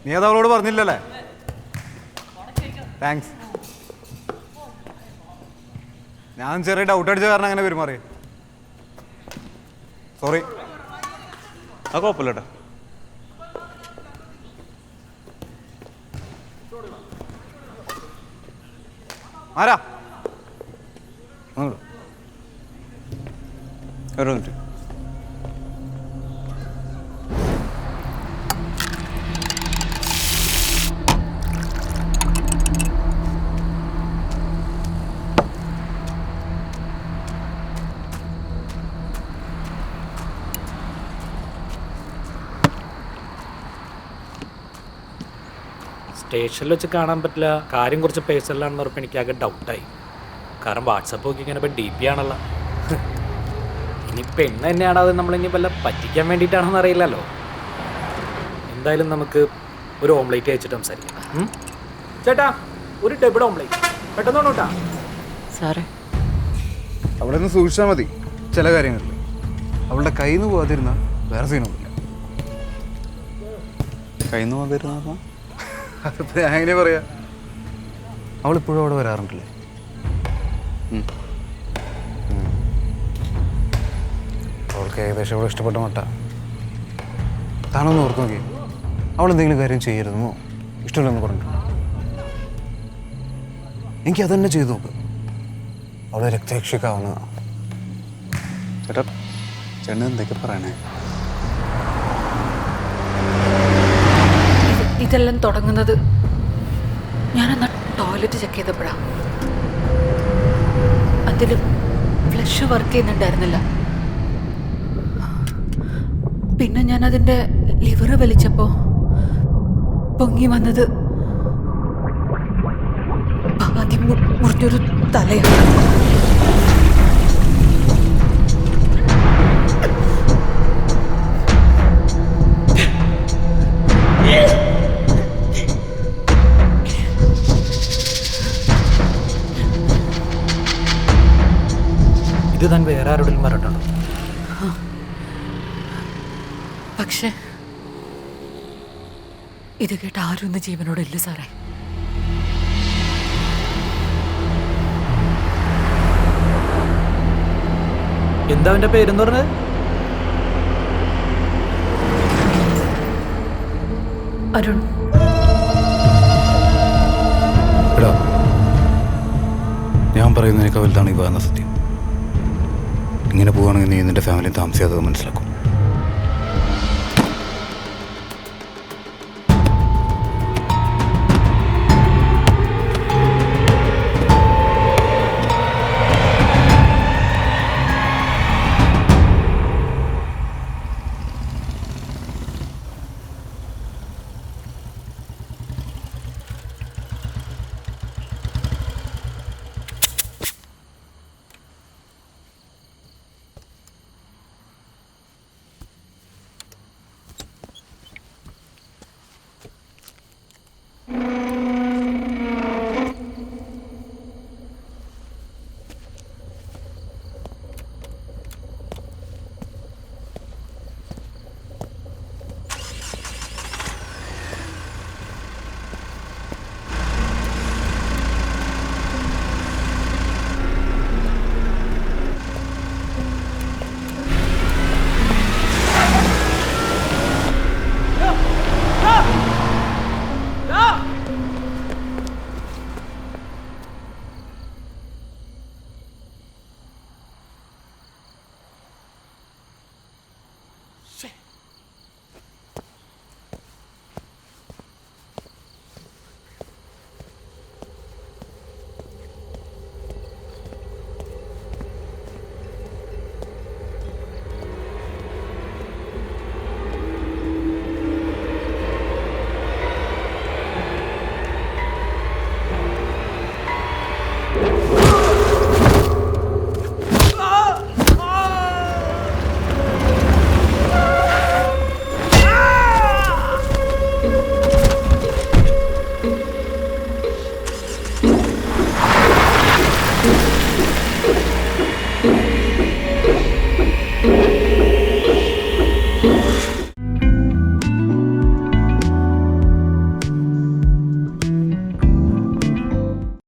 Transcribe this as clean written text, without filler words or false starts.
നീ അത് അവളോട് പറഞ്ഞില്ലല്ലേ? താങ്ക്സ്. ഞാൻ ചെറിയ ഡൗട്ട് അടിച്ച കാരണം അങ്ങനെ പെരുമാറി. സോറി. ആ കുഴപ്പമില്ല കേട്ടോ. ആരാ ഒരു മിനിറ്റ്. സ്റ്റേഷനിൽ വെച്ച് കാണാൻ പറ്റില്ല, കാര്യം കുറച്ച് പേഴ്സണലാണെന്ന് പറഞ്ഞപ്പോൾ എനിക്കാകെ ഡൗട്ടായി. കാരണം വാട്സപ്പ് നോക്കി ഇങ്ങനെ ഇപ്പം DP ആണല്ലോ. ഇനി പെണ്ണ് തന്നെയാണോ അത് നമ്മളിനി വല്ല പറ്റിക്കാൻ വേണ്ടിയിട്ടാണോന്ന് അറിയില്ലല്ലോ. എന്തായാലും നമുക്ക് ഒരു ഓംലേറ്റ് കഴിച്ചിട്ട് സംസാരിക്കാം. ചേട്ടാ, ഒരു ഡബിൾ ഓംലേറ്റ് പെട്ടെന്ന് കേട്ടാ. സാറേ, അവിടെ നിന്ന് സൂക്ഷിച്ചാൽ മതി ചില കാര്യങ്ങളിൽ. അവളുടെ കയ്യിൽ നിന്ന് പോകാതിരുന്ന വേറെ സീനൊന്നുമില്ല. കയ്യിൽ നിന്ന് വന്നിരുന്ന അതിപ്പോൾ ഞാൻ എങ്ങനെ പറയാ? അവളിപ്പോഴും അവിടെ വരാറുണ്ടല്ലേ? അവൾക്ക് ഏകദേശം അവളെ ഇഷ്ടപ്പെട്ട മട്ട. താനൊന്ന് ഓർത്ത് നോക്കി, അവളെന്തെങ്കിലും കാര്യം ചെയ്യരുതെന്നോ ഇഷ്ടമില്ലെന്ന് പറഞ്ഞിട്ടുണ്ടോ? എനിക്ക് അതന്നെ ചെയ്തു നോക്ക്. അവളെ രക്തരക്ഷിക്കാവുന്നതാണ്. ചേട്ടാ, ചേട്ടൻ എന്തൊക്കെ പറയണേ? ഇതെല്ലാം തുടങ്ങുന്നത് ഞാനെന്നാ ടോയ്ലറ്റ് ചെക്ക് ചെയ്തപ്പോഴാണ്. അതിൽ ഫ്ലഷ് വർക്ക് ചെയ്യുന്നുണ്ടായിരുന്നില്ല. പിന്നെ ഞാൻ അതിൻ്റെ ലിവർ വലിച്ചപ്പോൾ പൊങ്ങി വന്നത് ആദ്യം മുറിഞ്ഞൊരു തലയാണ്. ഇത് താൻ വേറെ ആരോടും പറഞ്ഞിട്ടുണ്ടോ? പക്ഷെ ഇത് കേട്ട് ആരും ഇന്ന് ജീവനോടില്ല സാറേ. എന്താ അവൻ്റെ പേരെന്ന് പറഞ്ഞത്? അരുൺ. എടാ, ഞാൻ പറയുന്നതിനേക്കാൾ വലുതാണ് ഈ പറയുന്ന സത്യം. ഇങ്ങനെ പോവുകയാണെങ്കിൽ നീ നിന്റെ ഫാമിലി താമസിയാതെ മനസ്സിലാക്കും.